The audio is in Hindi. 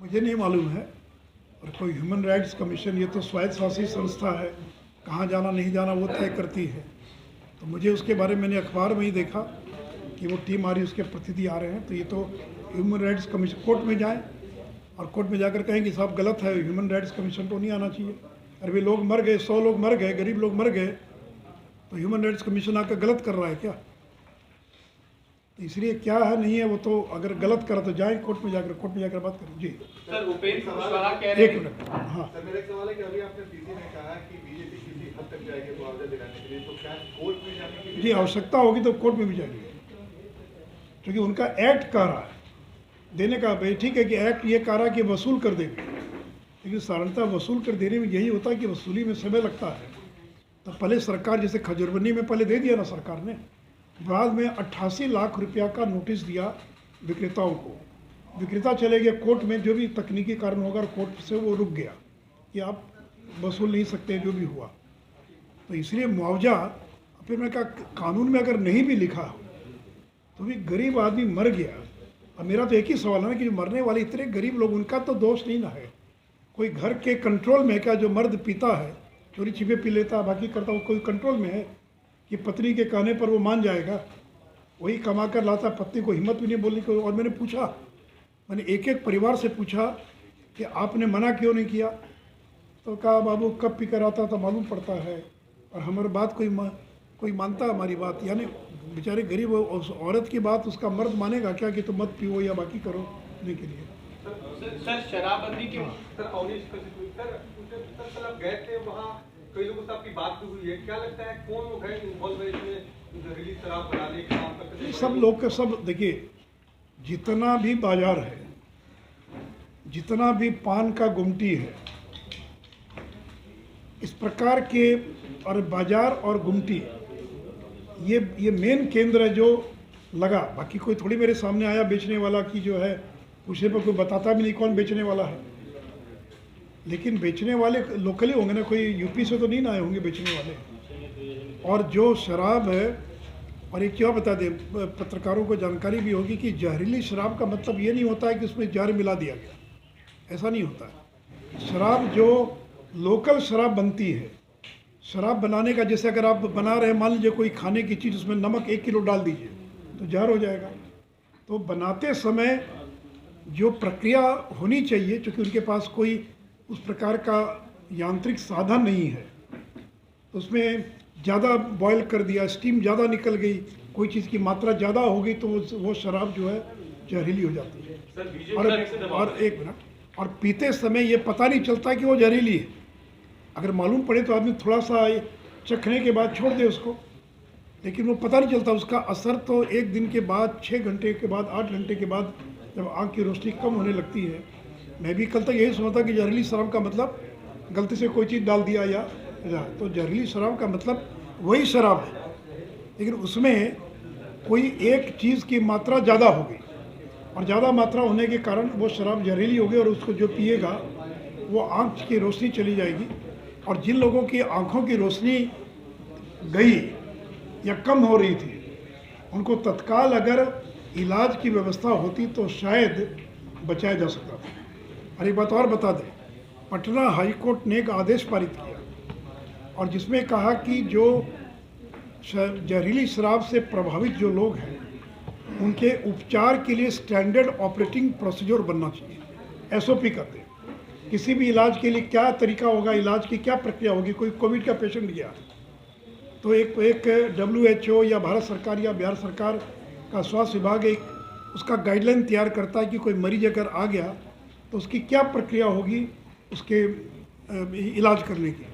मुझे नहीं मालूम है। और कोई ह्यूमन राइट्स कमीशन, ये तो स्वायत्तशासी संस्था है, कहाँ जाना नहीं जाना वो तय करती है। तो मुझे उसके बारे में, मैंने अखबार में ही देखा कि वो टीम आ रही, उसके प्रतिनिधि आ रहे हैं। तो ये तो ह्यूमन राइट्स कमीशन कोर्ट में जाए और कोर्ट में जाकर कहें कि साहब गलत है, ह्यूमन राइट्स कमीशन तो नहीं आना चाहिए। अरे वे लोग मर गए, 100 लोग मर गए, गरीब लोग मर गए, तो ह्यूमन राइट्स कमीशन आकर गलत कर रहा है क्या? तो इसलिए क्या है नहीं है वो तो, अगर गलत करा तो जाए कोर्ट में जाकर बात करें। जी सर, उपेंद्र कुशवाहा कह रहे हैं, एक मिनट। हाँ सर, मेरा एक सवाल है कि अभी आपने पीसी में कहा कि बीजेपी किसी हद तक जाएगी मुआवजा दिलाने के लिए, तो क्या कोर्ट में जाने की जी आवश्यकता होगी तो कोर्ट में भी जाएंगे, क्योंकि उनका एक्ट कह रहा है देने का। भाई ठीक है कि एक्ट ये कह रहा है कि वसूल कर देंगे, लेकिन साधारणतः वसूल कर देने में यही होता है कि वसूली में समय लगता है। तो पहले सरकार, जैसे खजूरबन्नी में पहले दे दिया ना सरकार ने, बाद में 88 लाख रुपया का नोटिस दिया विक्रेताओं को। विक्रेता चले गए कोर्ट में, जो भी तकनीकी कारण होगा कोर्ट से वो रुक गया कि आप वसूल नहीं सकते, जो भी हुआ। तो इसलिए मुआवजा, फिर मैं कहा कानून में अगर नहीं भी लिखा तो भी गरीब आदमी मर गया। अब मेरा तो एक ही सवाल है ना कि जो मरने वाले इतने गरीब लोग, उनका तो दोष नहीं ना है। कोई घर के कंट्रोल में क्या, जो मर्द पीता है, चोरी छिपे पी लेता, बाकी करता, वो कोई कंट्रोल में है कि पत्नी के कहने पर वो मान जाएगा? वही कमा कर लाता, पत्नी को हिम्मत भी नहीं बोलने की। और मैंने एक एक परिवार से पूछा कि आपने मना क्यों नहीं किया? तो कहा बाबू कब पी कर आता था मालूम पड़ता है, और हमारी बात कोई मानता हमारी बात? यानी बेचारे गरीब उस औरत की बात उसका मर्द मानेगा क्या कि तुम मत पियो या बाकी करो नहीं के लिए? सर शराबबंदी के सर अवनीश सर आप गए थे वहाँ, कई लोगों से आपकी बात भी हुई है, क्या लगता है कौन लोग हैं इन्वॉल्व है इसमें, जहरीली शराब बनाने का काम करते हैं? सब लोग का सब देखिए, जितना भी बाजार है, जितना भी पान का गुमटी है, इस प्रकार के, और बाजार और गुमटी ये मेन केंद्र है जो लगा। बाकी कोई थोड़ी मेरे सामने आया बेचने वाला की जो है, उसे पर कोई बताता भी नहीं कौन बेचने वाला है। लेकिन बेचने वाले लोकली होंगे ना, कोई यूपी से तो नहीं ना आए होंगे बेचने वाले। और जो शराब है, और एक क्या बता दें पत्रकारों को जानकारी भी होगी कि जहरीली शराब का मतलब ये नहीं होता है कि उसमें जहर मिला दिया गया, ऐसा नहीं होता है। शराब जो लोकल शराब बनती है, शराब बनाने का, जैसे अगर आप बना रहे हैं, मान लीजिए कोई खाने की चीज़, उसमें नमक 1 किलो डाल दीजिए तो जहर हो जाएगा। तो बनाते समय जो प्रक्रिया होनी चाहिए, क्योंकि उनके पास कोई उस प्रकार का यांत्रिक साधन नहीं है, तो उसमें ज़्यादा बॉयल कर दिया, स्टीम ज़्यादा निकल गई, कोई चीज़ की मात्रा ज़्यादा हो गई, तो वो शराब जो है जहरीली हो जाती है। और एक मिनट, और पीते समय ये पता नहीं चलता कि वो जहरीली है। अगर मालूम पड़े तो आदमी थोड़ा सा चखने के बाद छोड़ दे उसको, लेकिन वो पता नहीं चलता। उसका असर तो 1 दिन के बाद, 6 घंटे के बाद, 8 घंटे के बाद, जब आँख की रोशनी कम होने लगती है। मैं भी कल तक यही समझता कि जहरीली शराब का मतलब गलती से कोई चीज़ डाल दिया या तो जहरीली शराब का मतलब वही शराब है, लेकिन उसमें कोई एक चीज़ की मात्रा ज़्यादा हो गई, और ज़्यादा मात्रा होने के कारण वो शराब जहरीली हो गई, और उसको जो पिएगा वो आँख की रोशनी चली जाएगी। और जिन लोगों की आँखों की रोशनी गई या कम हो रही थी, उनको तत्काल अगर इलाज की व्यवस्था होती तो शायद बचाया जा सकता था। और एक बात और बता दें, पटना हाई कोर्ट ने एक आदेश पारित किया, और जिसमें कहा कि जो जहरीली शराब से प्रभावित जो लोग हैं, उनके उपचार के लिए स्टैंडर्ड ऑपरेटिंग प्रोसीजर बनना चाहिए। SOP करते हैं किसी भी इलाज के लिए क्या तरीका होगा, इलाज की क्या प्रक्रिया होगी। कोई कोविड का पेशेंट गया तो एक WHO या भारत सरकार या बिहार सरकार का स्वास्थ्य विभाग एक उसका गाइडलाइन तैयार करता है कि कोई मरीज अगर आ गया तो उसकी क्या प्रक्रिया होगी उसके इलाज करने की।